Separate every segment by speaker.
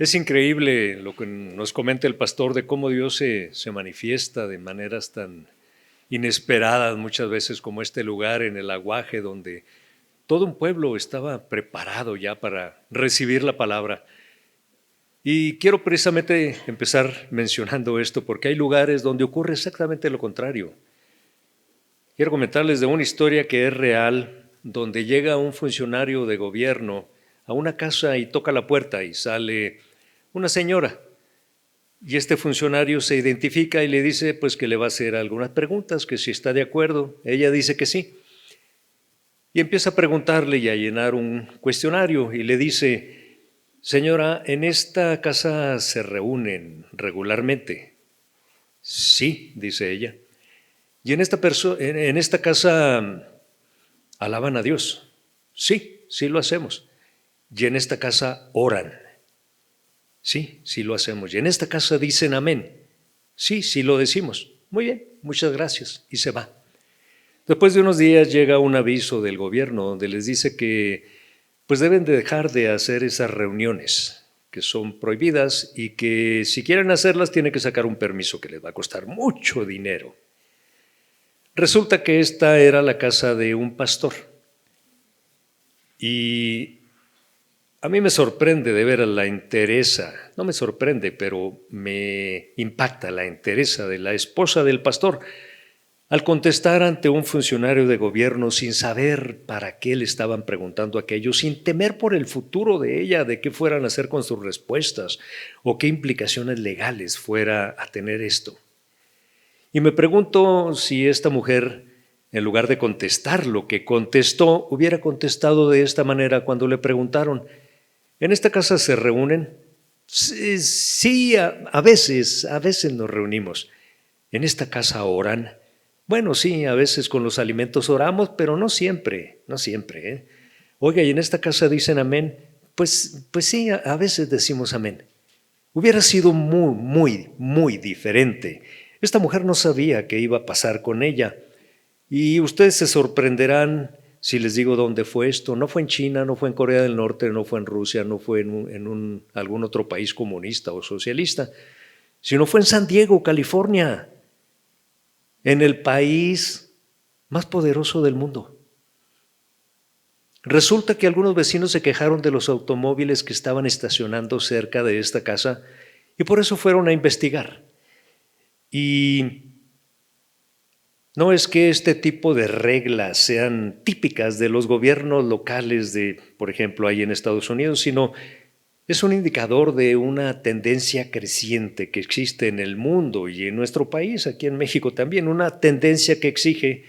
Speaker 1: Es increíble lo que nos comenta el pastor de cómo Dios se manifiesta de maneras tan inesperadas muchas veces como este lugar en el aguaje donde todo un pueblo estaba preparado ya para recibir la palabra. Y quiero precisamente empezar mencionando esto porque hay lugares donde ocurre exactamente lo contrario. Quiero comentarles de una historia que es real, donde llega un funcionario de gobierno a una casa y toca la puerta y sale una señora. Y este funcionario se identifica y le dice pues que le va a hacer algunas preguntas, que si está de acuerdo. Ella dice que sí. Y empieza a preguntarle y a llenar un cuestionario y le dice: señora, ¿en esta casa se reúnen regularmente? Sí, dice ella. ¿Y en esta casa alaban a Dios? Sí, sí lo hacemos. ¿Y en esta casa oran? Sí, sí lo hacemos. ¿Y en esta casa dicen amén? Sí, sí lo decimos. Muy bien, muchas gracias. Y se va. Después de unos días llega un aviso del gobierno donde les dice que pues deben de dejar de hacer esas reuniones que son prohibidas y que si quieren hacerlas tienen que sacar un permiso que les va a costar mucho dinero. Resulta que esta era la casa de un pastor y a mí me sorprende de ver la entereza, no me sorprende, pero me impacta la entereza de la esposa del pastor al contestar ante un funcionario de gobierno sin saber para qué le estaban preguntando aquello, sin temer por el futuro de ella, de qué fueran a hacer con sus respuestas o qué implicaciones legales fuera a tener esto. Y me pregunto si esta mujer, en lugar de contestar lo que contestó, hubiera contestado de esta manera cuando le preguntaron: ¿en esta casa se reúnen? Sí, a veces nos reunimos. ¿En esta casa oran? Bueno, sí, a veces con los alimentos oramos, pero no siempre, no siempre, ¿eh? Oiga, ¿y en esta casa dicen amén? Pues sí, a veces decimos amén. Hubiera sido muy diferente. Esta mujer no sabía qué iba a pasar con ella. Y ustedes se sorprenderán si les digo dónde fue esto. No fue en China, no fue en Corea del Norte, no fue en Rusia, no fue en algún otro país comunista o socialista, sino fue en San Diego, California, en el país más poderoso del mundo. Resulta que algunos vecinos se quejaron de los automóviles que estaban estacionando cerca de esta casa y por eso fueron a investigar. Y no es que este tipo de reglas sean típicas de los gobiernos locales por ejemplo, ahí en Estados Unidos, sino es un indicador de una tendencia creciente que existe en el mundo y en nuestro país, aquí en México también, una tendencia que exige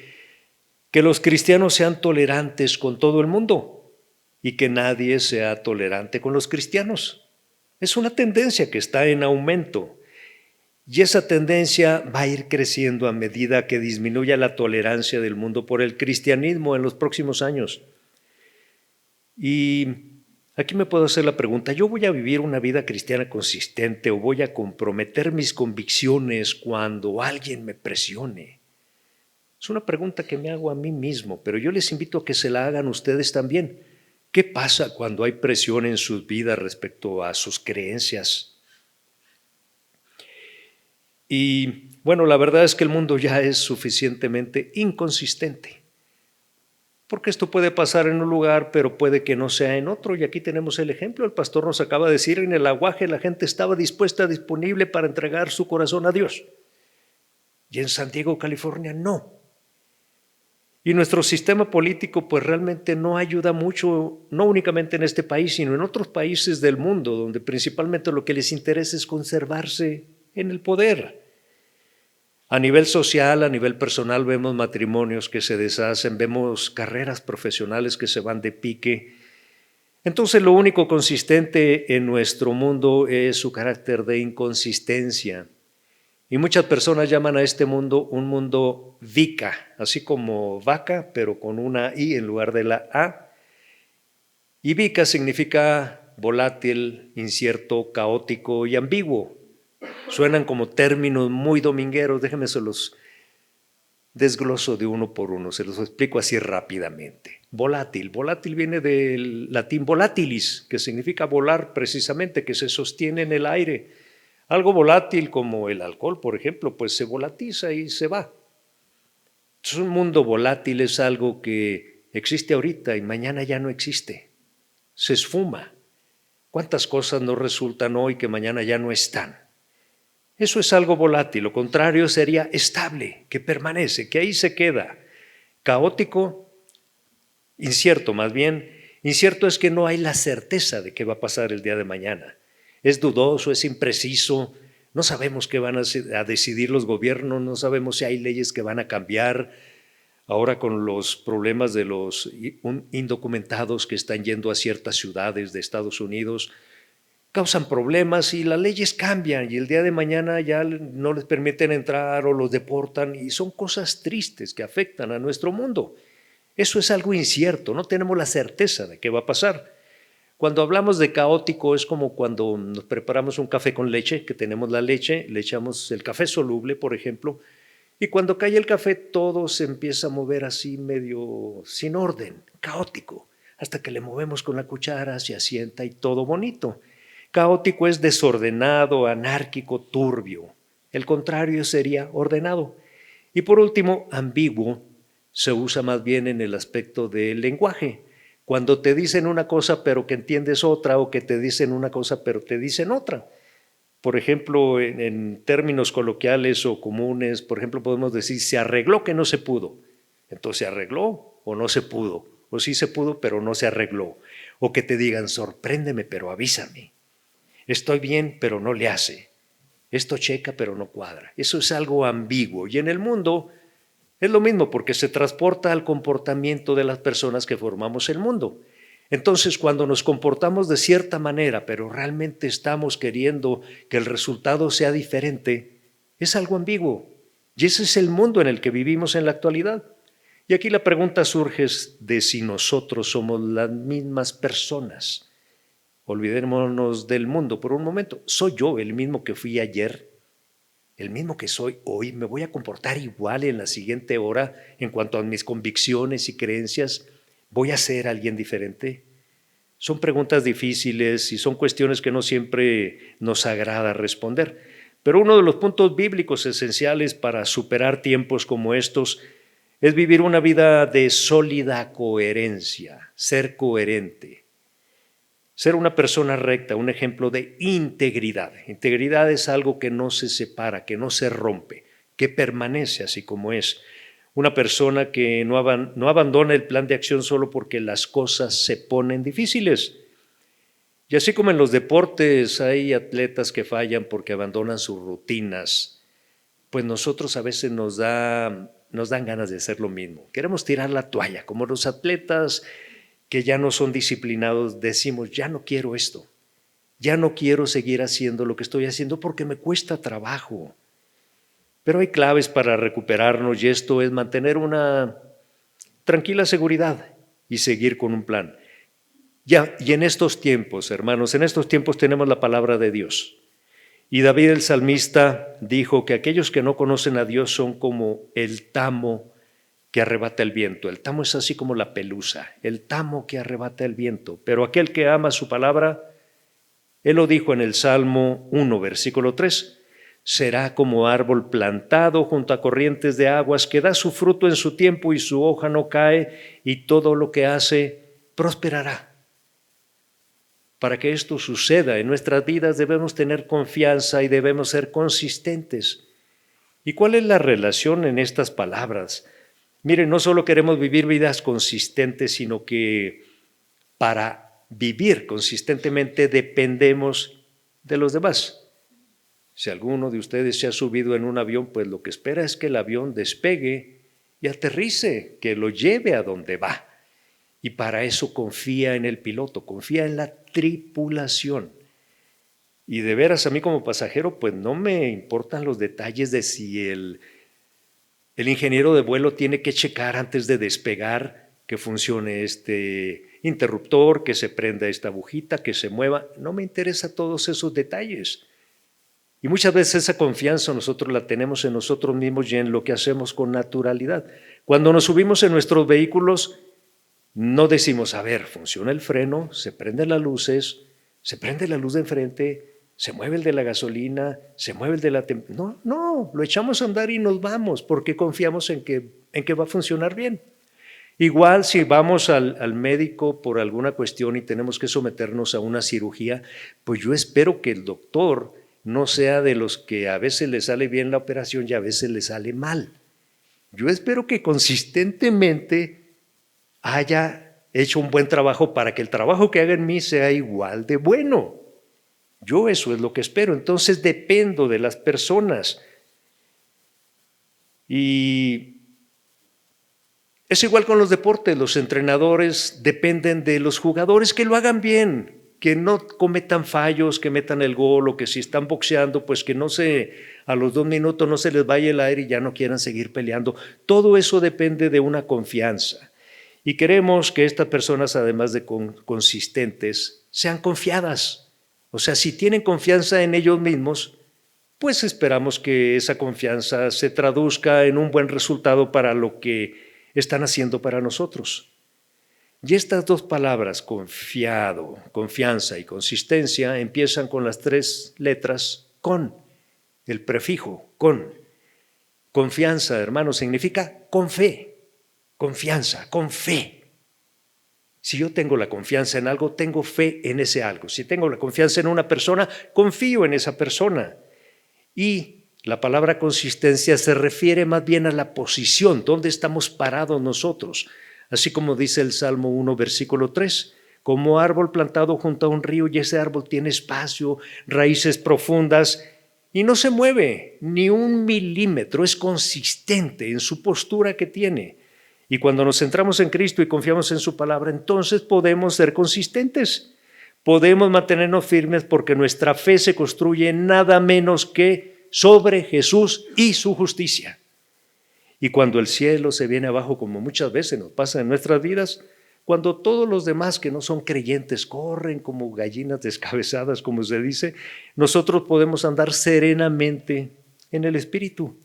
Speaker 1: que los cristianos sean tolerantes con todo el mundo y que nadie sea tolerante con los cristianos. Es una tendencia que está en aumento y esa tendencia va a ir creciendo a medida que disminuya la tolerancia del mundo por el cristianismo en los próximos años. Y aquí me puedo hacer la pregunta: ¿yo voy a vivir una vida cristiana consistente o voy a comprometer mis convicciones cuando alguien me presione? Es una pregunta que me hago a mí mismo, pero yo les invito a que se la hagan ustedes también. ¿Qué pasa cuando hay presión en sus vidas respecto a sus creencias? Y bueno, la verdad es que el mundo ya es suficientemente inconsistente, porque esto puede pasar en un lugar, pero puede que no sea en otro. Y aquí tenemos el ejemplo. El pastor nos acaba de decir: en el aguaje la gente estaba dispuesta, disponible para entregar su corazón a Dios. Y en San Diego, California, no. Y nuestro sistema político pues realmente no ayuda mucho, no únicamente en este país, sino en otros países del mundo, donde principalmente lo que les interesa es conservarse en el poder. A nivel social, a nivel personal, vemos matrimonios que se deshacen, vemos carreras profesionales que se van de pique. Entonces lo único consistente en nuestro mundo es su carácter de inconsistencia. Y muchas personas llaman a este mundo un mundo VICA, así como vaca, pero con una I en lugar de la A. Y VICA significa volátil, incierto, caótico y ambiguo. Suenan como términos muy domingueros, déjenme se los Desgloso de uno por uno, se los explico así rápidamente. Volátil. Volátil viene del latín volatilis, que significa volar precisamente, que se sostiene en el aire. Algo volátil como el alcohol, por ejemplo, pues se volatiza y se va. Entonces, un mundo volátil es algo que existe ahorita y mañana ya no existe. Se esfuma. ¿Cuántas cosas no resultan hoy que mañana ya no están? Eso es algo volátil. Lo contrario sería estable, que permanece, que ahí se queda. Caótico, incierto más bien. Incierto es que no hay la certeza de qué va a pasar el día de mañana. Es dudoso, es impreciso. No sabemos qué van a decidir los gobiernos, no sabemos si hay leyes que van a cambiar. Ahora con los problemas de los indocumentados que están yendo a ciertas ciudades de Estados Unidos, causan problemas y las leyes cambian y el día de mañana ya no les permiten entrar o los deportan y son cosas tristes que afectan a nuestro mundo. Eso es algo incierto, no tenemos la certeza de qué va a pasar. Cuando hablamos de caótico es como cuando nos preparamos un café con leche, que tenemos la leche, le echamos el café soluble, por ejemplo, y cuando cae el café todo se empieza a mover así medio sin orden, caótico, hasta que le movemos con la cuchara, se asienta y todo bonito. Caótico es desordenado, anárquico, turbio. El contrario sería ordenado. Y por último, ambiguo se usa más bien en el aspecto del lenguaje. Cuando te dicen una cosa pero que entiendes otra o que te dicen una cosa pero te dicen otra. Por ejemplo, en términos coloquiales o comunes, por ejemplo, podemos decir se arregló que no se pudo. Entonces, ¿se arregló o no se pudo? O sí se pudo pero no se arregló. O que te digan sorpréndeme pero avísame. Estoy bien, pero no le hace. Esto checa, pero no cuadra. Eso es algo ambiguo. Y en el mundo es lo mismo porque se transporta al comportamiento de las personas que formamos el mundo. Entonces, cuando nos comportamos de cierta manera, pero realmente estamos queriendo que el resultado sea diferente, es algo ambiguo. Y ese es el mundo en el que vivimos en la actualidad. Y aquí la pregunta surge de si nosotros somos las mismas personas. Olvidémonos del mundo por un momento. ¿Soy yo el mismo que fui ayer? ¿El mismo que soy hoy? ¿Me voy a comportar igual en la siguiente hora en cuanto a mis convicciones y creencias? ¿Voy a ser alguien diferente? Son preguntas difíciles y son cuestiones que no siempre nos agrada responder. Pero uno de los puntos bíblicos esenciales para superar tiempos como estos es vivir una vida de sólida coherencia, ser coherente. Ser una persona recta, un ejemplo de integridad. Integridad es algo que no se separa, que no se rompe, que permanece así como es. Una persona que no abandona el plan de acción solo porque las cosas se ponen difíciles. Y así como en los deportes hay atletas que fallan porque abandonan sus rutinas, pues nosotros a veces nos dan ganas de hacer lo mismo. Queremos tirar la toalla, como los atletas que ya no son disciplinados, decimos, ya no quiero esto, ya no quiero seguir haciendo lo que estoy haciendo porque me cuesta trabajo. Pero hay claves para recuperarnos y esto es mantener una tranquila seguridad y seguir con un plan. Y en estos tiempos, hermanos, en estos tiempos tenemos la palabra de Dios. Y David el salmista dijo que aquellos que no conocen a Dios son como el tamo que arrebata el viento. El tamo es así como la pelusa, el tamo que arrebata el viento. Pero aquel que ama su palabra, él lo dijo en el Salmo 1, versículo 3, será como árbol plantado junto a corrientes de aguas que da su fruto en su tiempo y su hoja no cae y todo lo que hace prosperará. Para que esto suceda en nuestras vidas debemos tener confianza y debemos ser consistentes. ¿Y cuál es la relación en estas palabras? Miren, no solo queremos vivir vidas consistentes, sino que para vivir consistentemente dependemos de los demás. Si alguno de ustedes se ha subido en un avión, pues lo que espera es que el avión despegue y aterrice, que lo lleve a donde va. Y para eso confía en el piloto, confía en la tripulación. Y de veras, a mí como pasajero, pues no me importan los detalles de si el ingeniero de vuelo tiene que checar antes de despegar que funcione este interruptor, que se prenda esta agujita, que se mueva. No me interesa todos esos detalles. Y muchas veces esa confianza nosotros la tenemos en nosotros mismos y en lo que hacemos con naturalidad. Cuando nos subimos en nuestros vehículos, no decimos, a ver, funciona el freno, se prenden las luces, se prende la luz de enfrente, se mueve el de la gasolina, se mueve el de la... No, lo echamos a andar y nos vamos porque confiamos en que va a funcionar bien. Igual si vamos al médico por alguna cuestión y tenemos que someternos a una cirugía, pues yo espero que el doctor no sea de los que a veces le sale bien la operación y a veces le sale mal. Yo espero que consistentemente haya hecho un buen trabajo para que el trabajo que haga en mí sea igual de bueno. Yo eso es lo que espero. Entonces dependo de las personas. Y es igual con los deportes. Los entrenadores dependen de los jugadores que lo hagan bien, que no cometan fallos, que metan el gol, o que si están boxeando, pues que a los 2 minutos no se les vaya el aire y ya no quieran seguir peleando. Todo eso depende de una confianza. Y queremos que estas personas, además de consistentes, sean confiadas. O sea, si tienen confianza en ellos mismos, pues esperamos que esa confianza se traduzca en un buen resultado para lo que están haciendo para nosotros. Y estas 2 palabras, confiado, confianza y consistencia, empiezan con las 3 letras con, el prefijo con. Confianza, hermano, significa con fe, confianza, con fe. Si yo tengo la confianza en algo, tengo fe en ese algo. Si tengo la confianza en una persona, confío en esa persona. Y la palabra consistencia se refiere más bien a la posición, dónde estamos parados nosotros. Así como dice el Salmo 1, versículo 3, como árbol plantado junto a un río y ese árbol tiene espacio, raíces profundas y no se mueve ni 1 milímetro, es consistente en su postura que tiene. Y cuando nos centramos en Cristo y confiamos en su palabra, entonces podemos ser consistentes. Podemos mantenernos firmes porque nuestra fe se construye nada menos que sobre Jesús y su justicia. Y cuando el cielo se viene abajo, como muchas veces nos pasa en nuestras vidas, cuando todos los demás que no son creyentes corren como gallinas descabezadas, como se dice, nosotros podemos andar serenamente en el Espíritu.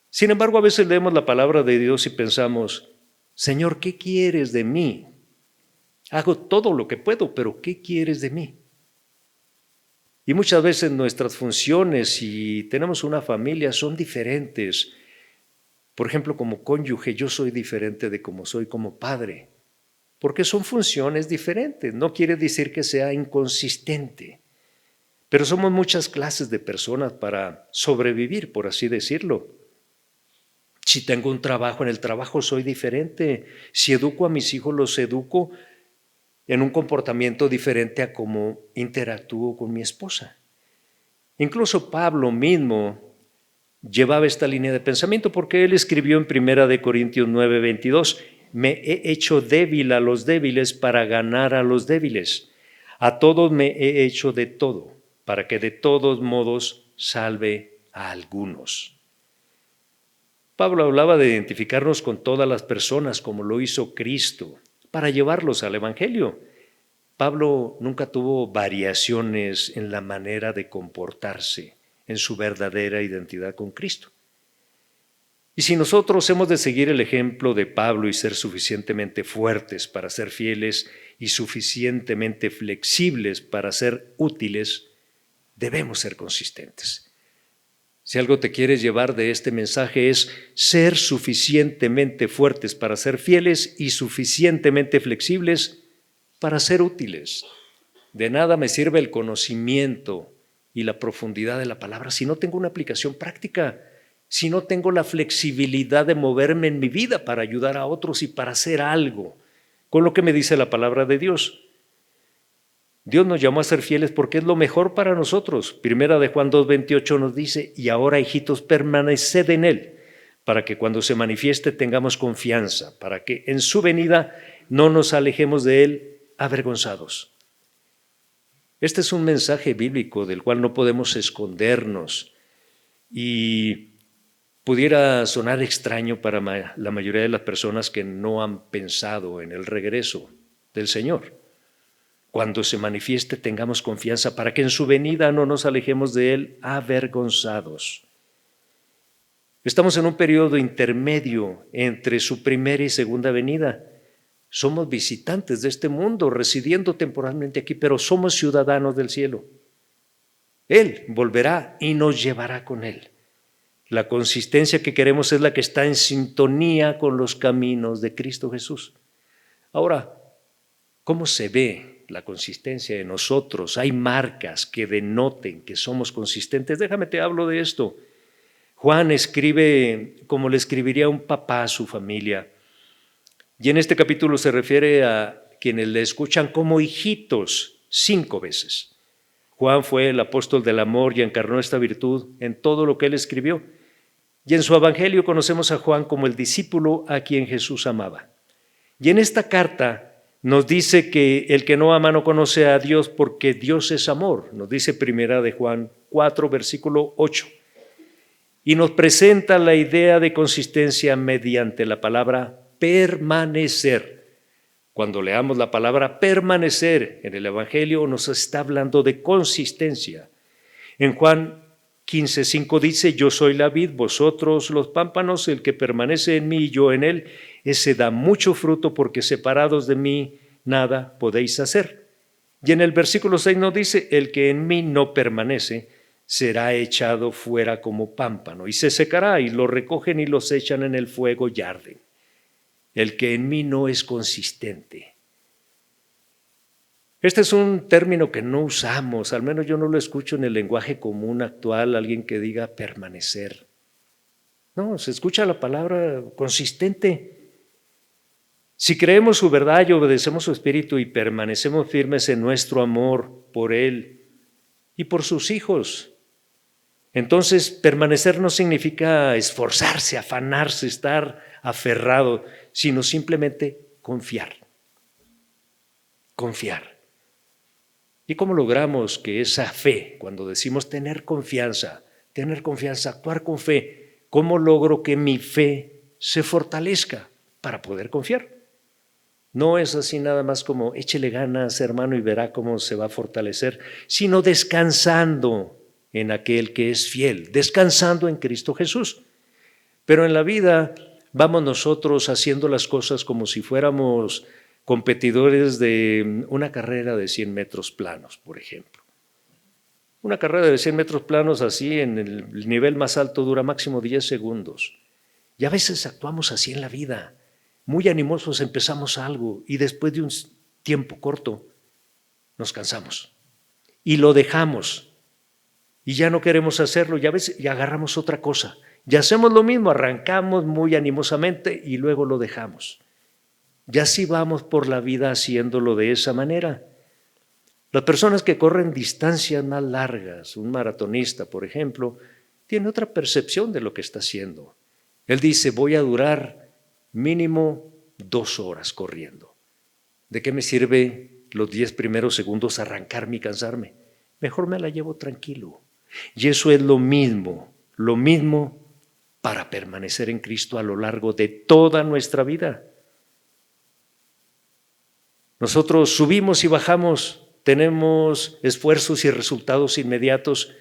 Speaker 1: Sin embargo, a veces leemos la palabra de Dios y pensamos, Señor, ¿qué quieres de mí? Hago todo lo que puedo, pero ¿qué quieres de mí? Y muchas veces nuestras funciones, si tenemos una familia, son diferentes. Por ejemplo, como cónyuge, yo soy diferente de como soy como padre, porque son funciones diferentes. No quiere decir que sea inconsistente, pero somos muchas clases de personas para sobrevivir, por así decirlo. Si tengo un trabajo, en el trabajo soy diferente. Si educo a mis hijos, los educo en un comportamiento diferente a cómo interactúo con mi esposa. Incluso Pablo mismo llevaba esta línea de pensamiento porque él escribió en 1 Corintios 9:22, me he hecho débil a los débiles para ganar a los débiles. A todos me he hecho de todo, para que de todos modos salve a algunos. Pablo hablaba de identificarnos con todas las personas como lo hizo Cristo para llevarlos al Evangelio. Pablo nunca tuvo variaciones en la manera de comportarse, en su verdadera identidad con Cristo. Y si nosotros hemos de seguir el ejemplo de Pablo y ser suficientemente fuertes para ser fieles y suficientemente flexibles para ser útiles, debemos ser consistentes. Si algo te quieres llevar de este mensaje es ser suficientemente fuertes para ser fieles y suficientemente flexibles para ser útiles. De nada me sirve el conocimiento y la profundidad de la palabra si no tengo una aplicación práctica, si no tengo la flexibilidad de moverme en mi vida para ayudar a otros y para hacer algo con lo que me dice la palabra de Dios. Dios nos llamó a ser fieles porque es lo mejor para nosotros. Primera de Juan 2:28 nos dice, y ahora, hijitos, permaneced en Él, para que cuando se manifieste tengamos confianza, para que en su venida no nos alejemos de Él avergonzados. Este es un mensaje bíblico del cual no podemos escondernos y pudiera sonar extraño para la mayoría de las personas que no han pensado en el regreso del Señor. Cuando se manifieste tengamos confianza para que en su venida no nos alejemos de Él avergonzados. Estamos en un periodo intermedio entre su primera y segunda venida. Somos visitantes de este mundo, residiendo temporalmente aquí, pero somos ciudadanos del cielo. Él volverá y nos llevará con Él. La consistencia que queremos es la que está en sintonía con los caminos de Cristo Jesús. Ahora, ¿cómo se ve la consistencia en nosotros? Hay marcas que denoten que somos consistentes. Déjame te hablo de esto. Juan escribe como le escribiría un papá a su familia. Y en este capítulo se refiere a quienes le escuchan como hijitos 5 veces. Juan fue el apóstol del amor y encarnó esta virtud en todo lo que él escribió. Y en su evangelio conocemos a Juan como el discípulo a quien Jesús amaba. Y en esta carta nos dice que el que no ama no conoce a Dios porque Dios es amor. Nos dice primera de Juan 4, versículo 8. Y nos presenta la idea de consistencia mediante la palabra permanecer. Cuando leamos la palabra permanecer en el evangelio nos está hablando de consistencia. En Juan 15:5 dice: yo soy la vid, vosotros los pámpanos, el que permanece en mí y yo en él, ese da mucho fruto, porque separados de mí nada podéis hacer. Y en el versículo 6 nos dice: el que en mí no permanece será echado fuera como pámpano y se secará, y lo recogen y los echan en el fuego y arden. El que en mí no es consistente. Este es un término que no usamos, al menos yo no lo escucho en el lenguaje común actual, alguien que diga permanecer. No, se escucha la palabra consistente. Si creemos su verdad y obedecemos su espíritu y permanecemos firmes en nuestro amor por Él y por sus hijos, entonces permanecer no significa esforzarse, afanarse, estar aferrado, sino simplemente confiar. Confiar. ¿Y cómo logramos que esa fe, cuando decimos tener confianza, actuar con fe, cómo logro que mi fe se fortalezca para poder confiar? No es así nada más como échele ganas, hermano, y verá cómo se va a fortalecer, sino descansando en aquel que es fiel, descansando en Cristo Jesús. Pero en la vida vamos nosotros haciendo las cosas como si fuéramos competidores de una carrera de 100 metros planos, por ejemplo. Una carrera de 100 metros planos así en el nivel más alto dura máximo 10 segundos. Y a veces actuamos así en la vida. Muy animosos empezamos algo y después de un tiempo corto nos cansamos y lo dejamos y ya no queremos hacerlo y a veces y agarramos otra cosa. Y hacemos lo mismo, arrancamos muy animosamente y luego lo dejamos. Y así vamos por la vida haciéndolo de esa manera. Las personas que corren distancias más largas, un maratonista, por ejemplo, tiene otra percepción de lo que está haciendo. Él dice: voy a durar mínimo 2 horas corriendo. ¿De qué me sirve los 10 primeros segundos arrancarme y cansarme? Mejor me la llevo tranquilo. Y eso es lo mismo para permanecer en Cristo a lo largo de toda nuestra vida. Nosotros subimos y bajamos, tenemos esfuerzos y resultados inmediatos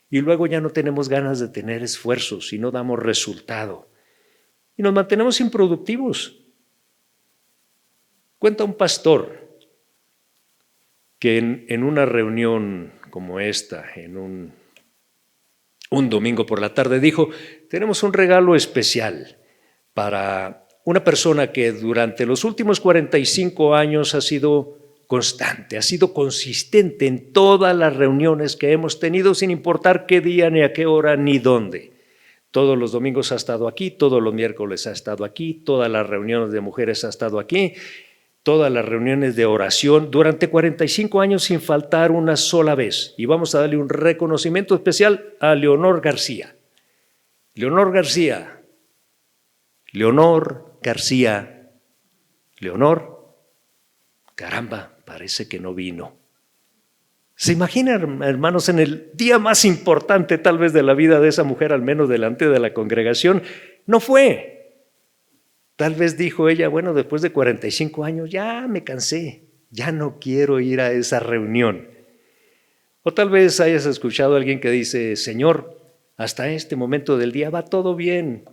Speaker 1: y luego ya no tenemos ganas de tener esfuerzos y no damos resultado. Y nos mantenemos improductivos. Cuenta un pastor que en una reunión como esta, en un domingo por la tarde, dijo: tenemos un regalo especial para una persona que durante los últimos 45 años ha sido constante, ha sido consistente en todas las reuniones que hemos tenido, sin importar qué día, ni a qué hora, ni dónde. Todos los domingos ha estado aquí, todos los miércoles ha estado aquí, todas las reuniones de mujeres ha estado aquí, todas las reuniones de oración, durante 45 años sin faltar una sola vez. Y vamos a darle un reconocimiento especial a Leonor García. Leonor García. Leonor, caramba, parece que no vino. ¿Se imaginan, hermanos, en el día más importante tal vez de la vida de esa mujer, al menos delante de la congregación? No fue. Tal vez dijo ella: bueno, después de 45 años ya me cansé, ya no quiero ir a esa reunión. O tal vez hayas escuchado a alguien que dice, Señor, hasta este momento del día va todo bien,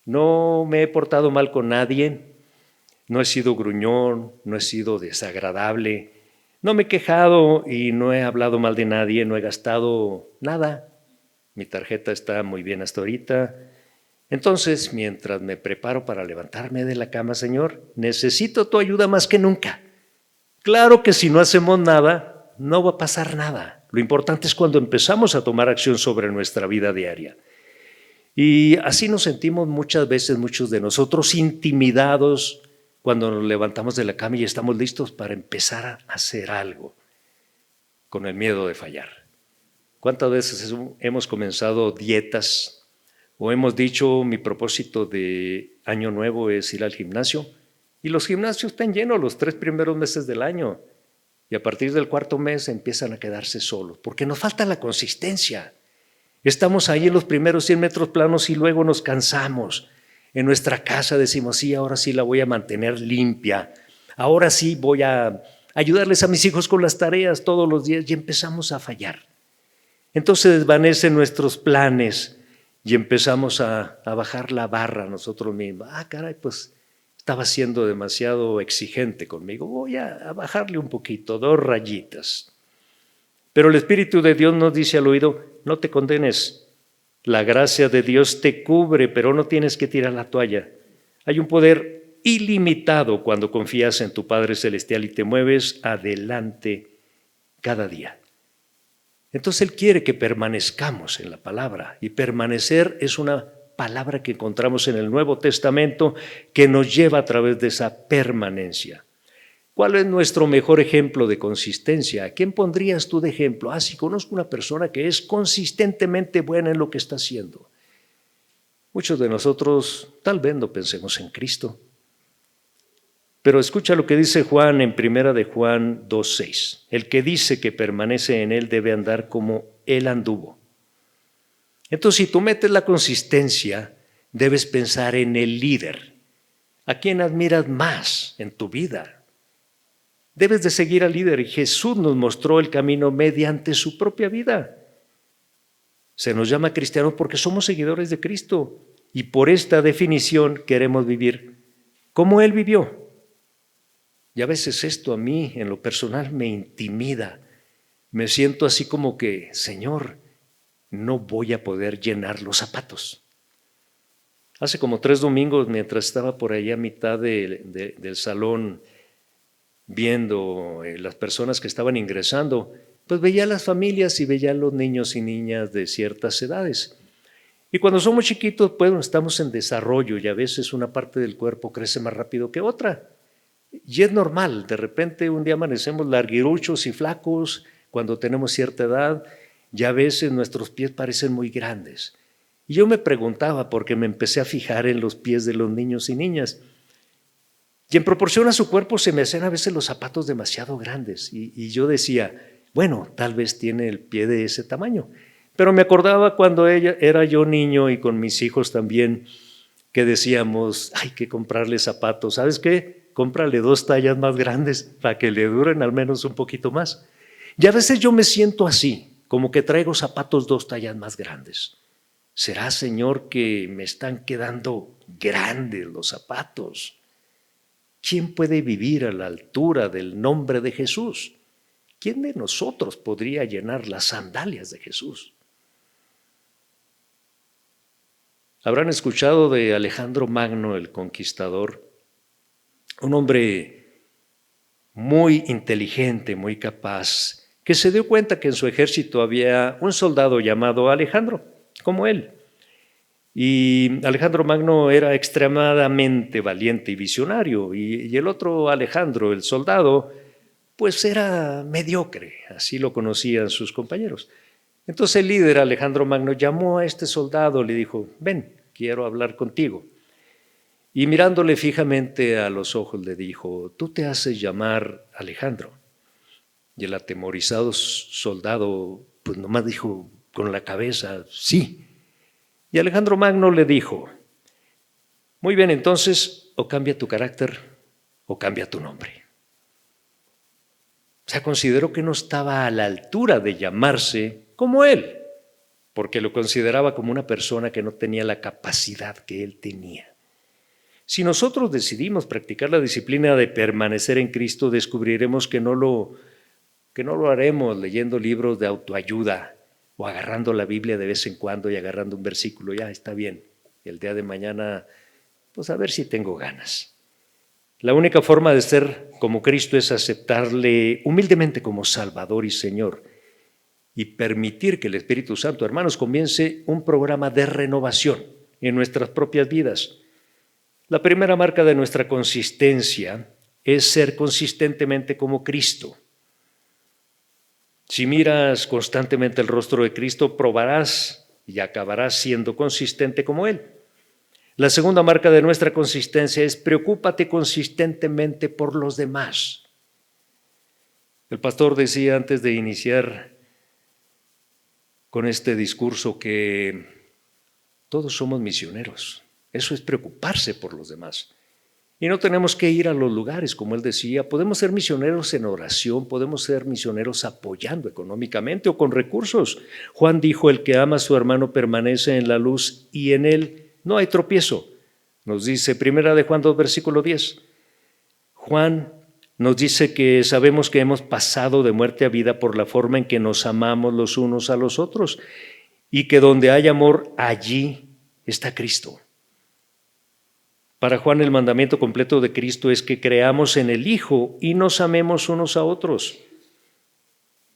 Speaker 1: no me he portado mal con nadie, no he sido gruñón, no he sido desagradable, no me he quejado y no he hablado mal de nadie, no he gastado nada, mi tarjeta está muy bien hasta ahorita. Entonces, mientras me preparo para levantarme de la cama, Señor, necesito tu ayuda más que nunca. Claro que si no hacemos nada, no va a pasar nada. Lo importante es cuando empezamos a tomar acción sobre nuestra vida diaria. Y así nos sentimos muchas veces, muchos de nosotros, intimidados cuando nos levantamos de la cama y estamos listos para empezar a hacer algo, con el miedo de fallar. ¿Cuántas veces hemos comenzado dietas o hemos dicho mi propósito de año nuevo es ir al gimnasio? Y los gimnasios están llenos los 3 primeros meses del año y a partir del 4.º mes empiezan a quedarse solos porque nos falta la consistencia. Estamos ahí en los primeros 100 metros planos y luego nos cansamos. En nuestra casa decimos, sí, ahora sí la voy a mantener limpia. Ahora sí voy a ayudarles a mis hijos con las tareas todos los días y empezamos a fallar. Entonces desvanecen nuestros planes y empezamos a bajar la barra nosotros mismos. Caray, pues estaba siendo demasiado exigente conmigo. Voy a bajarle un poquito, 2 rayitas. Pero el Espíritu de Dios nos dice al oído, no te condenes. La gracia de Dios te cubre, pero no tienes que tirar la toalla. Hay un poder ilimitado cuando confías en tu Padre Celestial y te mueves adelante cada día. Entonces Él quiere que permanezcamos en la palabra, y permanecer es una palabra que encontramos en el Nuevo Testamento que nos lleva a través de esa permanencia. ¿Cuál es nuestro mejor ejemplo de consistencia? ¿A quién pondrías tú de ejemplo? Si conozco una persona que es consistentemente buena en lo que está haciendo. Muchos de nosotros tal vez no pensemos en Cristo. Pero escucha lo que dice Juan en 1 de Juan 2:6. El que dice que permanece en Él debe andar como Él anduvo. Entonces, si tú metes la consistencia, debes pensar en el líder. ¿A quién admiras más en tu vida? Debes de seguir al líder y Jesús nos mostró el camino mediante su propia vida. Se nos llama cristianos porque somos seguidores de Cristo y por esta definición queremos vivir como Él vivió. Y a veces esto a mí en lo personal me intimida. Me siento así como que, Señor, no voy a poder llenar los zapatos. Hace como 3 domingos, mientras estaba por ahí a mitad del salón, viendo las personas que estaban ingresando, pues veía a las familias y veía a los niños y niñas de ciertas edades. Y cuando somos chiquitos, pues estamos en desarrollo y a veces una parte del cuerpo crece más rápido que otra. Y es normal, de repente un día amanecemos larguiruchos y flacos cuando tenemos cierta edad y a veces nuestros pies parecen muy grandes. Y yo me preguntaba, porque me empecé a fijar en los pies de los niños y niñas, y en proporción a su cuerpo se me hacían a veces los zapatos demasiado grandes. Y yo decía, bueno, tal vez tiene el pie de ese tamaño. Pero me acordaba cuando era yo niño y con mis hijos también, que decíamos, hay que comprarle zapatos. ¿Sabes qué? Cómprale 2 tallas más grandes para que le duren al menos un poquito más. Y a veces yo me siento así, como que traigo zapatos 2 tallas más grandes. ¿Será, Señor, que me están quedando grandes los zapatos? ¿Quién puede vivir a la altura del nombre de Jesús? ¿Quién de nosotros podría llenar las sandalias de Jesús? Habrán escuchado de Alejandro Magno, el conquistador, un hombre muy inteligente, muy capaz, que se dio cuenta que en su ejército había un soldado llamado Alejandro, como él. Y Alejandro Magno era extremadamente valiente y visionario, y el otro Alejandro, el soldado, pues era mediocre, así lo conocían sus compañeros. Entonces el líder Alejandro Magno llamó a este soldado, le dijo, ven, quiero hablar contigo. Y mirándole fijamente a los ojos le dijo, tú te haces llamar Alejandro. Y el atemorizado soldado pues nomás dijo con la cabeza, sí. Y Alejandro Magno le dijo, muy bien, entonces o cambia tu carácter o cambia tu nombre. O sea, consideró que no estaba a la altura de llamarse como él, porque lo consideraba como una persona que no tenía la capacidad que él tenía. Si nosotros decidimos practicar la disciplina de permanecer en Cristo, descubriremos que no lo haremos leyendo libros de autoayuda o agarrando la Biblia de vez en cuando y agarrando un versículo. Ya está bien, el día de mañana, pues a ver si tengo ganas. La única forma de ser como Cristo es aceptarle humildemente como Salvador y Señor y permitir que el Espíritu Santo, hermanos, comience un programa de renovación en nuestras propias vidas. La primera marca de nuestra consistencia es ser consistentemente como Cristo. Si miras constantemente el rostro de Cristo, probarás y acabarás siendo consistente como Él. La segunda marca de nuestra consistencia es preocúpate consistentemente por los demás. El pastor decía antes de iniciar con este discurso que todos somos misioneros. Eso es preocuparse por los demás. Y no tenemos que ir a los lugares, como él decía. Podemos ser misioneros en oración, podemos ser misioneros apoyando económicamente o con recursos. Juan dijo, el que ama a su hermano permanece en la luz y en él no hay tropiezo. Nos dice Primera de Juan 2, versículo 10. Juan nos dice que sabemos que hemos pasado de muerte a vida por la forma en que nos amamos los unos a los otros y que donde hay amor, allí está Cristo. Para Juan el mandamiento completo de Cristo es que creamos en el Hijo y nos amemos unos a otros.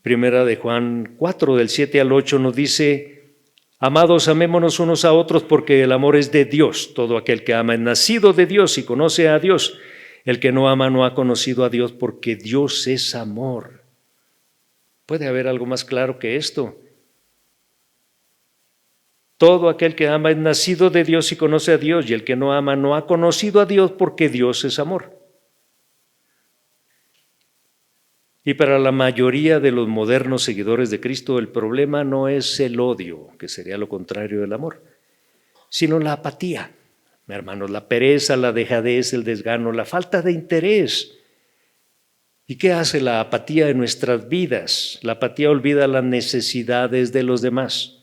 Speaker 1: Primera de Juan 4, del 7 al 8 nos dice, amados, amémonos unos a otros porque el amor es de Dios. Todo aquel que ama es nacido de Dios y conoce a Dios. El que no ama no ha conocido a Dios porque Dios es amor. ¿Puede haber algo más claro que esto? Todo aquel que ama es nacido de Dios y conoce a Dios, y el que no ama no ha conocido a Dios porque Dios es amor. Y para la mayoría de los modernos seguidores de Cristo, el problema no es el odio, que sería lo contrario del amor, sino la apatía. Hermanos, la pereza, la dejadez, el desgano, la falta de interés. ¿Y qué hace la apatía en nuestras vidas? La apatía olvida las necesidades de los demás.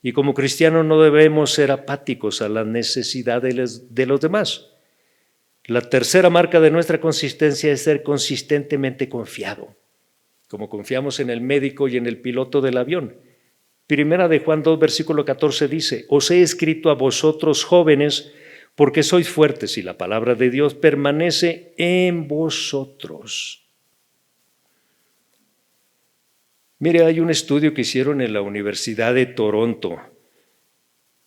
Speaker 1: Y como cristianos no debemos ser apáticos a las necesidades de los demás. La tercera marca de nuestra consistencia es ser consistentemente confiado, como confiamos en el médico y en el piloto del avión. Primera de Juan 2, versículo 14 dice, os he escrito a vosotros jóvenes porque sois fuertes y la palabra de Dios permanece en vosotros. Mire, hay un estudio que hicieron en la Universidad de Toronto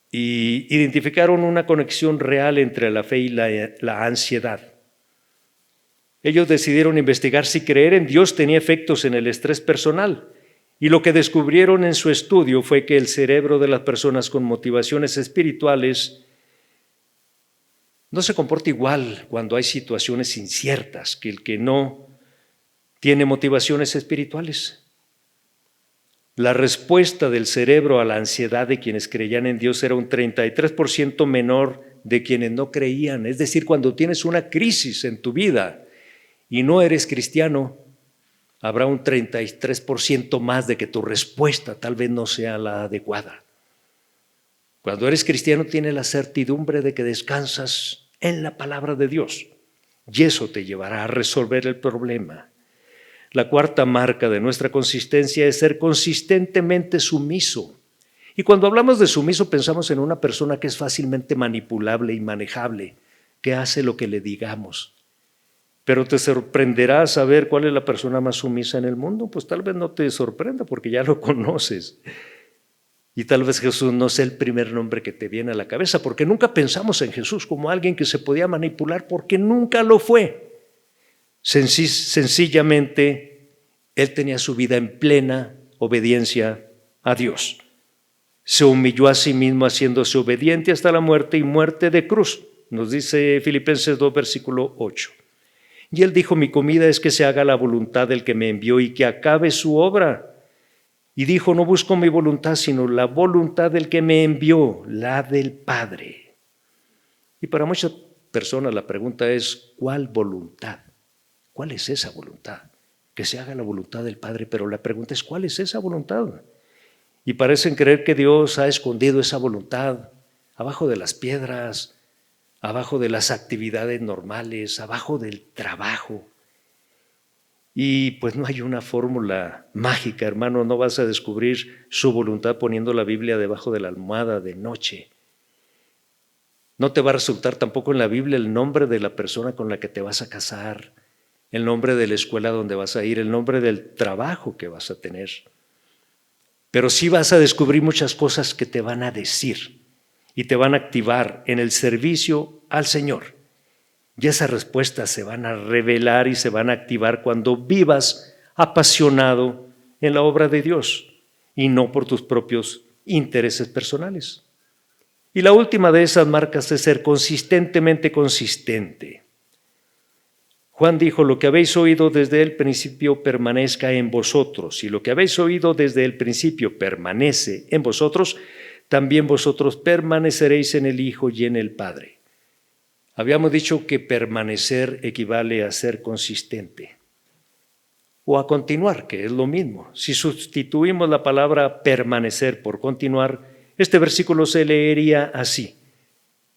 Speaker 1: y identificaron una conexión real entre la fe y la ansiedad. Ellos decidieron investigar si creer en Dios tenía efectos en el estrés personal. Y lo que descubrieron en su estudio fue que el cerebro de las personas con motivaciones espirituales no se comporta igual cuando hay situaciones inciertas que el que no tiene motivaciones espirituales. La respuesta del cerebro a la ansiedad de quienes creían en Dios era un 33% menor de quienes no creían. Es decir, cuando tienes una crisis en tu vida y no eres cristiano, habrá un 33% más de que tu respuesta tal vez no sea la adecuada. Cuando eres cristiano tienes la certidumbre de que descansas en la palabra de Dios y eso te llevará a resolver el problema. La cuarta marca de nuestra consistencia es ser consistentemente sumiso. Y cuando hablamos de sumiso pensamos en una persona que es fácilmente manipulable y manejable, que hace lo que le digamos. Pero te sorprenderá saber cuál es la persona más sumisa en el mundo. Pues tal vez no te sorprenda porque ya lo conoces. Y tal vez Jesús no sea el primer nombre que te viene a la cabeza, porque nunca pensamos en Jesús como alguien que se podía manipular, porque nunca lo fue. Sencillamente, Él tenía su vida en plena obediencia a Dios. Se humilló a sí mismo haciéndose obediente hasta la muerte y muerte de cruz. Nos dice Filipenses 2, versículo 8. Y Él dijo, mi comida es que se haga la voluntad del que me envió y que acabe su obra. Y dijo, no busco mi voluntad, sino la voluntad del que me envió, la del Padre. Y para muchas personas la pregunta es, ¿cuál voluntad? ¿Cuál es esa voluntad?
Speaker 2: que se haga la voluntad del Padre, pero la pregunta es, ¿cuál es esa voluntad? Y parecen creer que Dios ha escondido esa voluntad abajo de las piedras, abajo de las actividades normales, abajo del trabajo. Y pues no hay una fórmula mágica, hermano, no vas a descubrir su voluntad poniendo la Biblia debajo de la almohada de noche. No te va a resultar tampoco en la Biblia el nombre de la persona con la que te vas a casar, el nombre de la escuela donde vas a ir, el nombre del trabajo que vas a tener. Pero sí vas a descubrir muchas cosas que te van a decir y te van a activar en el servicio al Señor. Y esas respuestas se van a revelar y se van a activar cuando vivas apasionado en la obra de Dios y no por tus propios intereses personales. Y la última de esas marcas es ser consistentemente consistente. Juan dijo, lo que habéis oído desde el principio permanezca en vosotros, y lo que habéis oído desde el principio permanece en vosotros, también vosotros permaneceréis en el Hijo y en el Padre. Habíamos dicho que permanecer equivale a ser consistente o a continuar, que es lo mismo. Si sustituimos la palabra permanecer por continuar, este versículo se leería así: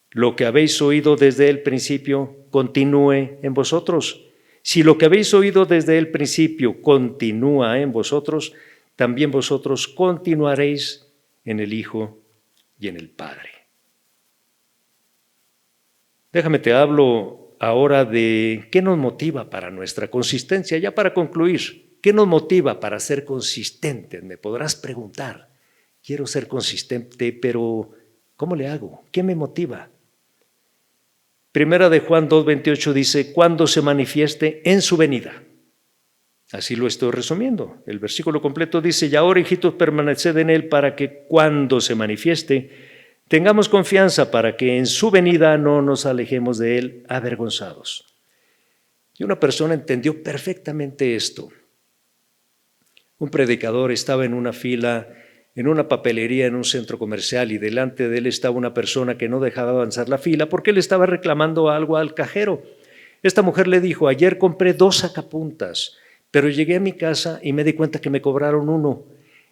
Speaker 2: lo que habéis oído desde el principio continúe en vosotros. Si lo que habéis oído desde el principio continúa en vosotros, también vosotros continuaréis en el Hijo y en el Padre. Déjame te hablo ahora de qué nos motiva para nuestra consistencia. Ya para concluir, ¿qué nos motiva para ser consistentes? Me podrás preguntar, quiero ser consistente, pero ¿cómo le hago? ¿Qué me motiva? Primera de Juan 2:28 dice, cuando se manifieste en su venida. Así lo estoy resumiendo. El versículo completo dice, y ahora, hijitos, permaneced en él para que cuando se manifieste tengamos confianza para que en su venida no nos alejemos de él avergonzados. Y una persona entendió perfectamente esto. Un predicador estaba en una fila, en una papelería, en un centro comercial, y delante de él estaba una persona que no dejaba avanzar la fila porque él estaba reclamando algo al cajero. Esta mujer le dijo, ayer compré 2 sacapuntas, pero llegué a mi casa y me di cuenta que me cobraron 1.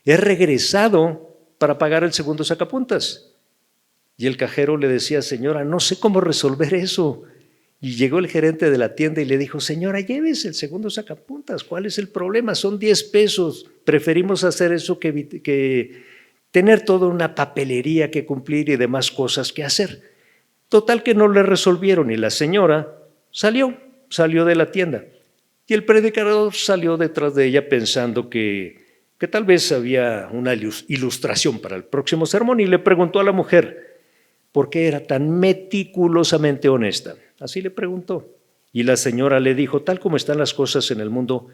Speaker 2: He regresado para pagar el segundo sacapuntas. Y el cajero le decía, señora, no sé cómo resolver eso. Y llegó el gerente de la tienda y le dijo, señora, llévese el segundo sacapuntas, ¿cuál es el problema? Son 10 pesos, preferimos hacer eso que tener toda una papelería que cumplir y demás cosas que hacer. Total que no le resolvieron y la señora salió de la tienda. Y el predicador salió detrás de ella pensando que tal vez había una ilustración para el próximo sermón y le preguntó a la mujer, ¿por qué era tan meticulosamente honesta? Así le preguntó. Y la señora le dijo, tal como están las cosas en el mundo,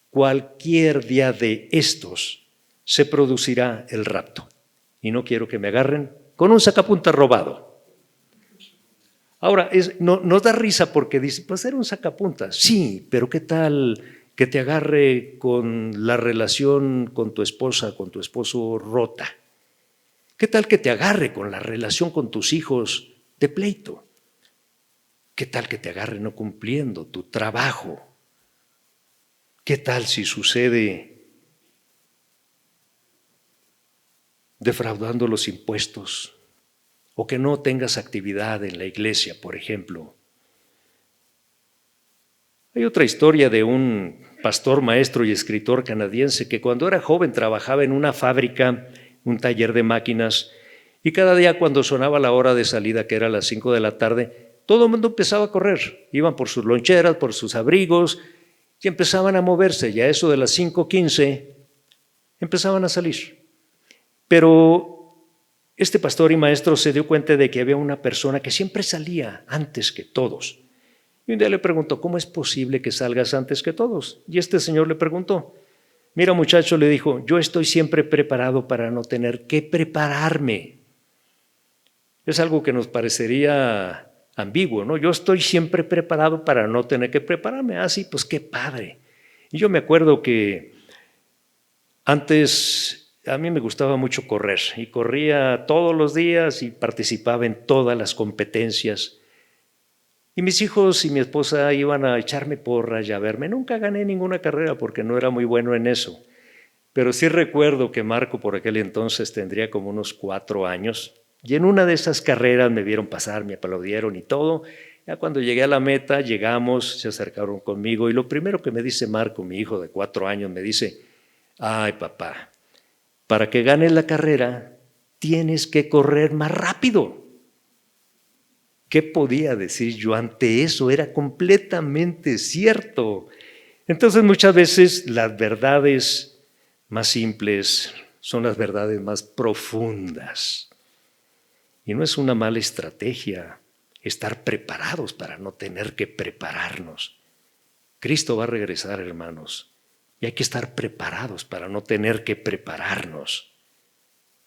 Speaker 2: cualquier día de estos se producirá el rapto. Y no quiero que me agarren con un sacapuntas robado. Ahora, nos da risa porque dice, pues era un sacapuntas. Sí, pero ¿qué tal que te agarre con la relación con tu esposa, con tu esposo rota? ¿Qué tal que te agarre con la relación con tus hijos de pleito? ¿Qué tal que te agarre no cumpliendo tu trabajo? ¿Qué tal si sucede defraudando los impuestos o que no tengas actividad en la iglesia, por ejemplo? Hay otra historia de un pastor, maestro y escritor canadiense que cuando era joven trabajaba en una fábrica, un taller de máquinas, y cada día cuando sonaba la hora de salida, que era las 5 de la tarde, todo el mundo empezaba a correr, iban por sus loncheras, por sus abrigos, y empezaban a moverse, y a eso de las 5:15 empezaban a salir. Pero este pastor y maestro se dio cuenta de que había una persona que siempre salía antes que todos. Y un día le preguntó, ¿cómo es posible que salgas antes que todos? Y este señor le preguntó, mira muchacho, le dijo, yo estoy siempre preparado para no tener que prepararme. Es algo que nos parecería ambiguo, ¿no? Yo estoy siempre preparado para no tener que prepararme. Ah, sí, pues qué padre. Y yo me acuerdo que antes a mí me gustaba mucho correr y corría todos los días y participaba en todas las competencias. Y mis hijos y mi esposa iban a echarme porras y a verme. Nunca gané ninguna carrera porque no era muy bueno en eso. Pero sí recuerdo que Marco por aquel entonces tendría como unos 4 años. Y en una de esas carreras me vieron pasar, me aplaudieron y todo. Ya cuando llegué a la meta, llegamos, se acercaron conmigo. Y lo primero que me dice Marco, mi hijo de 4 años, me dice: ay, papá, para que ganes la carrera tienes que correr más rápido. ¿Qué podía decir yo ante eso? Era completamente cierto. Entonces muchas veces las verdades más simples son las verdades más profundas. Y no es una mala estrategia estar preparados para no tener que prepararnos. Cristo va a regresar, hermanos, y hay que estar preparados para no tener que prepararnos.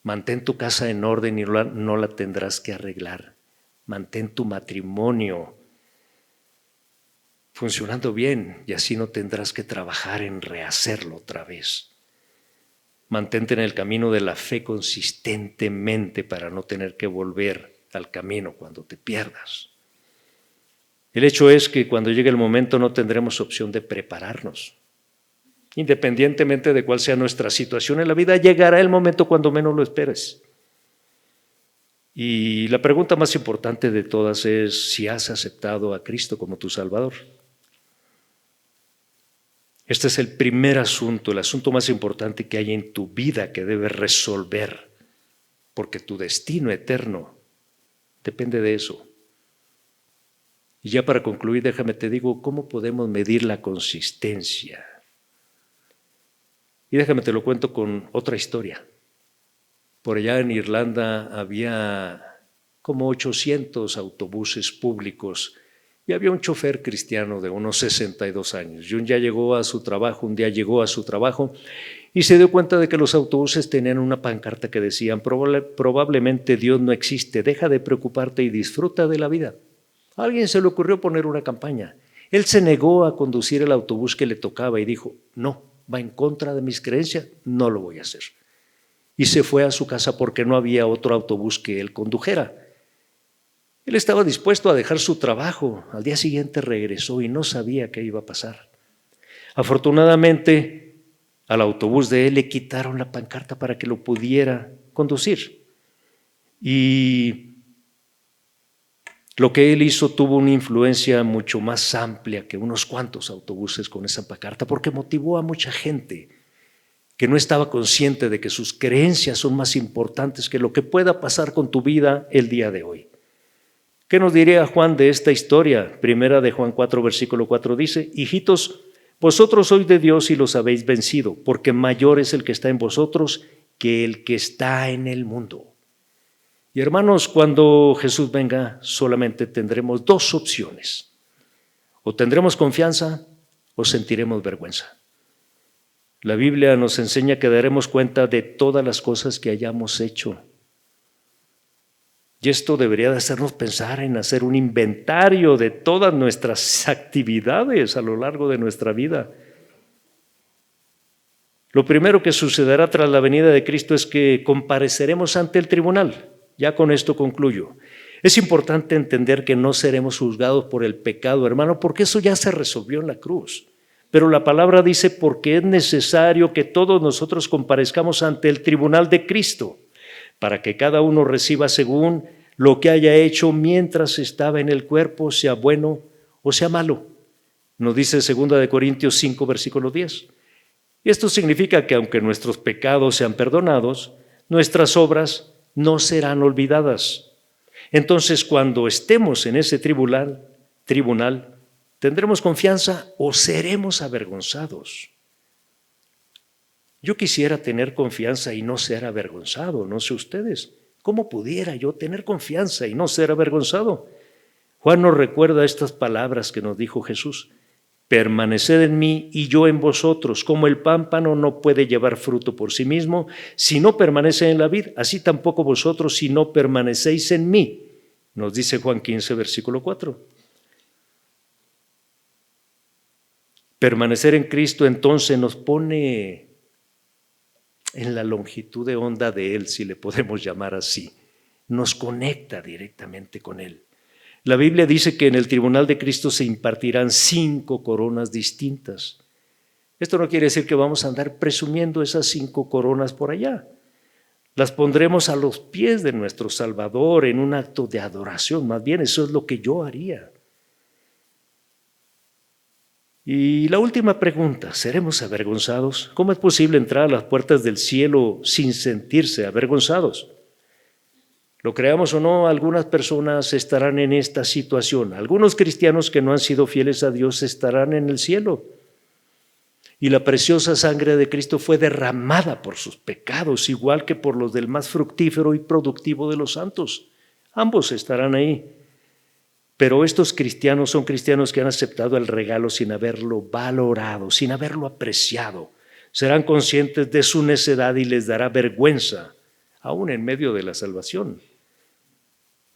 Speaker 2: Mantén tu casa en orden y no la tendrás que arreglar. Mantén tu matrimonio funcionando bien y así no tendrás que trabajar en rehacerlo otra vez. Mantente en el camino de la fe consistentemente para no tener que volver al camino cuando te pierdas. El hecho es que cuando llegue el momento no tendremos opción de prepararnos. Independientemente de cuál sea nuestra situación en la vida, llegará el momento cuando menos lo esperes. Y la pregunta más importante de todas es si has aceptado a Cristo como tu Salvador. Este es el primer asunto, el asunto más importante que hay en tu vida que debes resolver, porque tu destino eterno depende de eso. Y ya para concluir, déjame te digo cómo podemos medir la consistencia. Y déjame te lo cuento con otra historia. Por allá en Irlanda había como 800 autobuses públicos y había un chofer cristiano de unos 62 años. Y un día llegó a su trabajo y se dio cuenta de que los autobuses tenían una pancarta que decían: probablemente Dios no existe, deja de preocuparte y disfruta de la vida. A alguien se le ocurrió poner una campaña. Él se negó a conducir el autobús que le tocaba y dijo: no, va en contra de mis creencias, no lo voy a hacer. Y se fue a su casa porque no había otro autobús que él condujera. Él estaba dispuesto a dejar su trabajo. Al día siguiente regresó y no sabía qué iba a pasar. Afortunadamente, al autobús de él le quitaron la pancarta para que lo pudiera conducir. Y lo que él hizo tuvo una influencia mucho más amplia que unos cuantos autobuses con esa pancarta, porque motivó a mucha gente que no estaba consciente de que sus creencias son más importantes que lo que pueda pasar con tu vida el día de hoy. ¿Qué nos diría Juan de esta historia? Primera de Juan 4, versículo 4 dice: hijitos, vosotros sois de Dios y los habéis vencido, porque mayor es el que está en vosotros que el que está en el mundo. Y hermanos, cuando Jesús venga, solamente tendremos 2 opciones. O tendremos confianza o sentiremos vergüenza. La Biblia nos enseña que daremos cuenta de todas las cosas que hayamos hecho. Y esto debería de hacernos pensar en hacer un inventario de todas nuestras actividades a lo largo de nuestra vida. Lo primero que sucederá tras la venida de Cristo es que compareceremos ante el tribunal. Ya con esto concluyo. Es importante entender que no seremos juzgados por el pecado, hermano, porque eso ya se resolvió en la cruz. Pero la palabra dice: porque es necesario que todos nosotros comparezcamos ante el tribunal de Cristo, para que cada uno reciba según lo que haya hecho mientras estaba en el cuerpo, sea bueno o sea malo. Nos dice 2 Corintios 5, versículo 10. Y esto significa que aunque nuestros pecados sean perdonados, nuestras obras no serán olvidadas. Entonces, cuando estemos en ese tribunal, ¿tendremos confianza o seremos avergonzados? Yo quisiera tener confianza y no ser avergonzado, no sé ustedes. ¿Cómo pudiera yo tener confianza y no ser avergonzado? Juan nos recuerda estas palabras que nos dijo Jesús: permaneced en mí y yo en vosotros, como el pámpano no puede llevar fruto por sí mismo si no permanece en la vid, así tampoco vosotros si no permanecéis en mí. Nos dice Juan 15, versículo 4. Permanecer en Cristo entonces nos pone en la longitud de onda de Él, si le podemos llamar así. Nos conecta directamente con Él. La Biblia dice que en el tribunal de Cristo se impartirán 5 coronas distintas. Esto no quiere decir que vamos a andar presumiendo esas 5 coronas por allá. Las pondremos a los pies de nuestro Salvador en un acto de adoración. Más bien, eso es lo que yo haría. Y la última pregunta, ¿seremos avergonzados? ¿Cómo es posible entrar a las puertas del cielo sin sentirse avergonzados? Lo creamos o no, algunas personas estarán en esta situación. Algunos cristianos que no han sido fieles a Dios estarán en el cielo. Y la preciosa sangre de Cristo fue derramada por sus pecados, igual que por los del más fructífero y productivo de los santos. Ambos estarán ahí. Pero estos cristianos son cristianos que han aceptado el regalo sin haberlo valorado, sin haberlo apreciado. Serán conscientes de su necedad y les dará vergüenza, aún en medio de la salvación.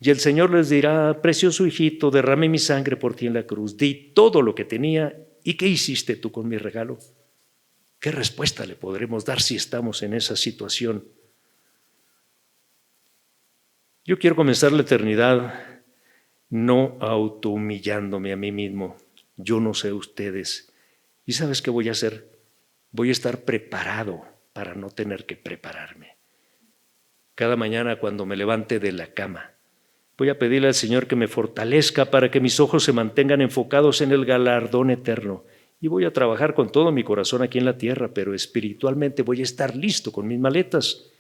Speaker 2: Y el Señor les dirá: precioso hijito, derramé mi sangre por ti en la cruz, di todo lo que tenía, ¿y qué hiciste tú con mi regalo? ¿Qué respuesta le podremos dar si estamos en esa situación? Yo quiero comenzar la eternidad no autohumillándome a mí mismo. Yo no sé ustedes. ¿Y sabes qué voy a hacer? Voy a estar preparado para no tener que prepararme. Cada mañana cuando me levante de la cama, voy a pedirle al Señor que me fortalezca para que mis ojos se mantengan enfocados en el galardón eterno. Y voy a trabajar con todo mi corazón aquí en la tierra, pero espiritualmente voy a estar listo con mis maletas.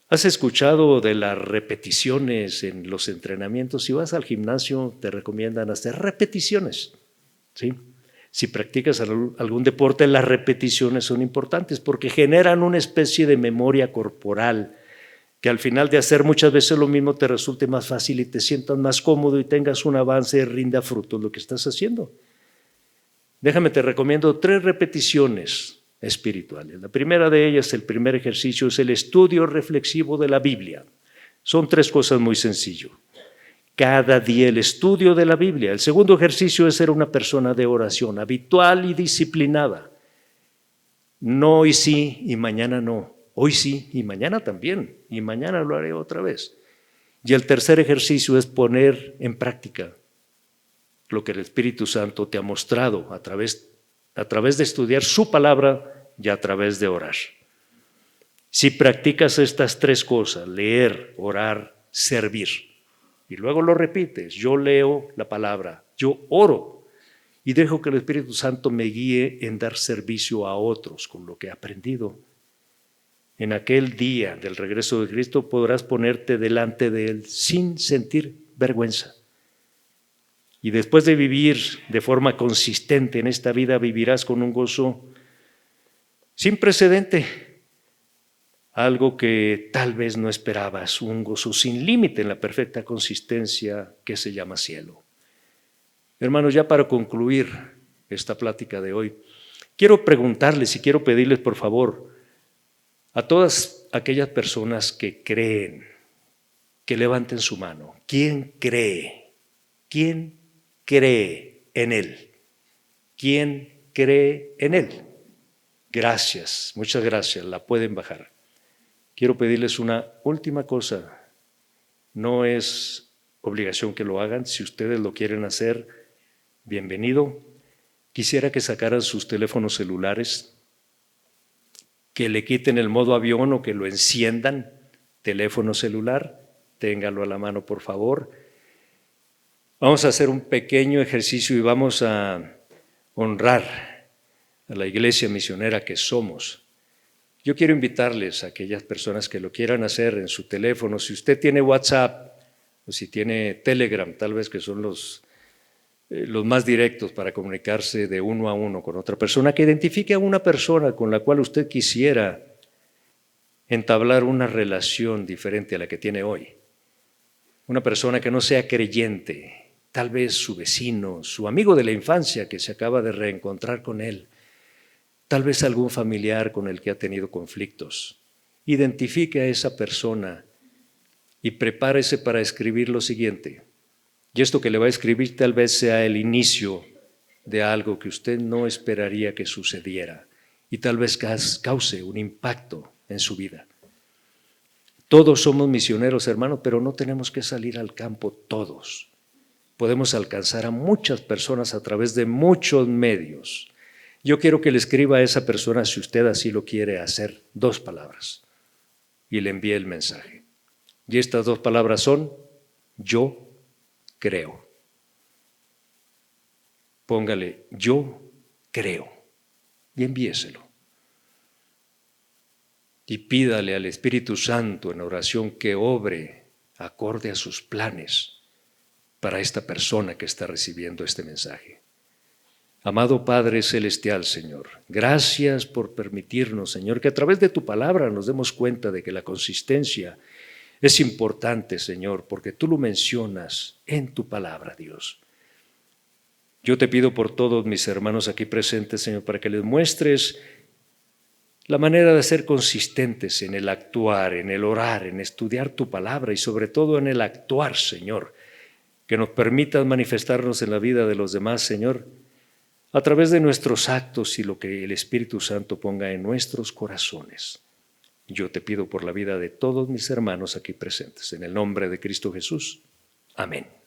Speaker 2: ¿Has escuchado de las repeticiones en los entrenamientos? Si vas al gimnasio, te recomiendan hacer repeticiones, ¿sí? Si practicas algún deporte, las repeticiones son importantes porque generan una especie de memoria corporal que al final de hacer muchas veces lo mismo te resulte más fácil y te sientas más cómodo y tengas un avance y rinda frutos lo que estás haciendo. Déjame, te recomiendo 3 repeticiones espirituales. La primera de ellas, el primer ejercicio, es el estudio reflexivo de la Biblia. Son 3 cosas muy sencillas. Cada día el estudio de la Biblia. El segundo ejercicio es ser una persona de oración, habitual y disciplinada. No hoy sí y mañana no. Hoy sí y mañana también. Y mañana lo haré otra vez. Y el tercer ejercicio es poner en práctica lo que el Espíritu Santo te ha mostrado a través de estudiar su palabra y a través de orar. Si practicas estas 3 cosas, leer, orar, servir, y luego lo repites: yo leo la palabra, yo oro y dejo que el Espíritu Santo me guíe en dar servicio a otros con lo que he aprendido. En aquel día del regreso de Cristo podrás ponerte delante de Él sin sentir vergüenza. Y después de vivir de forma consistente en esta vida, vivirás con un gozo sin precedente, algo que tal vez no esperabas, un gozo sin límite en la perfecta consistencia que se llama cielo. Hermanos, ya para concluir esta plática de hoy, quiero preguntarles y quiero pedirles, por favor, a todas aquellas personas que creen, que levanten su mano. ¿Quién cree? ¿Quién cree en Él? ¿Quién cree en Él? Gracias, muchas gracias, la pueden bajar. Quiero pedirles una última cosa. No es obligación que lo hagan. Si ustedes lo quieren hacer, bienvenido. Quisiera que sacaran sus teléfonos celulares, que le quiten el modo avión o que lo enciendan. Teléfono celular, téngalo a la mano, por favor. Vamos a hacer un pequeño ejercicio y vamos a honrar a la iglesia misionera que somos. Yo quiero invitarles a aquellas personas que lo quieran hacer en su teléfono. Si usted tiene WhatsApp o si tiene Telegram, tal vez, que son los más directos para comunicarse de uno a uno con otra persona, que identifique a una persona con la cual usted quisiera entablar una relación diferente a la que tiene hoy. Una persona que no sea creyente, tal vez su vecino, su amigo de la infancia que se acaba de reencontrar con él, tal vez algún familiar con el que ha tenido conflictos. Identifique a esa persona y prepárese para escribir lo siguiente. Y esto que le va a escribir tal vez sea el inicio de algo que usted no esperaría que sucediera y tal vez cause un impacto en su vida. Todos somos misioneros, hermanos, pero no tenemos que salir al campo todos. Podemos alcanzar a muchas personas a través de muchos medios. Yo quiero que le escriba a esa persona, si usted así lo quiere hacer, 2 palabras y le envíe el mensaje. Y estas 2 palabras son: yo creo. Póngale: yo creo, y envíeselo. Y pídale al Espíritu Santo en oración que obre acorde a sus planes para esta persona que está recibiendo este mensaje. Amado Padre Celestial, Señor, gracias por permitirnos, Señor, que a través de tu palabra nos demos cuenta de que la consistencia es importante, Señor, porque tú lo mencionas en tu palabra, Dios. Yo te pido por todos mis hermanos aquí presentes, Señor, para que les muestres la manera de ser consistentes en el actuar, en el orar, en estudiar tu palabra y sobre todo en el actuar, Señor, que nos permitas manifestarnos en la vida de los demás, Señor, a través de nuestros actos y lo que el Espíritu Santo ponga en nuestros corazones. Yo te pido por la vida de todos mis hermanos aquí presentes, en el nombre de Cristo Jesús. Amén.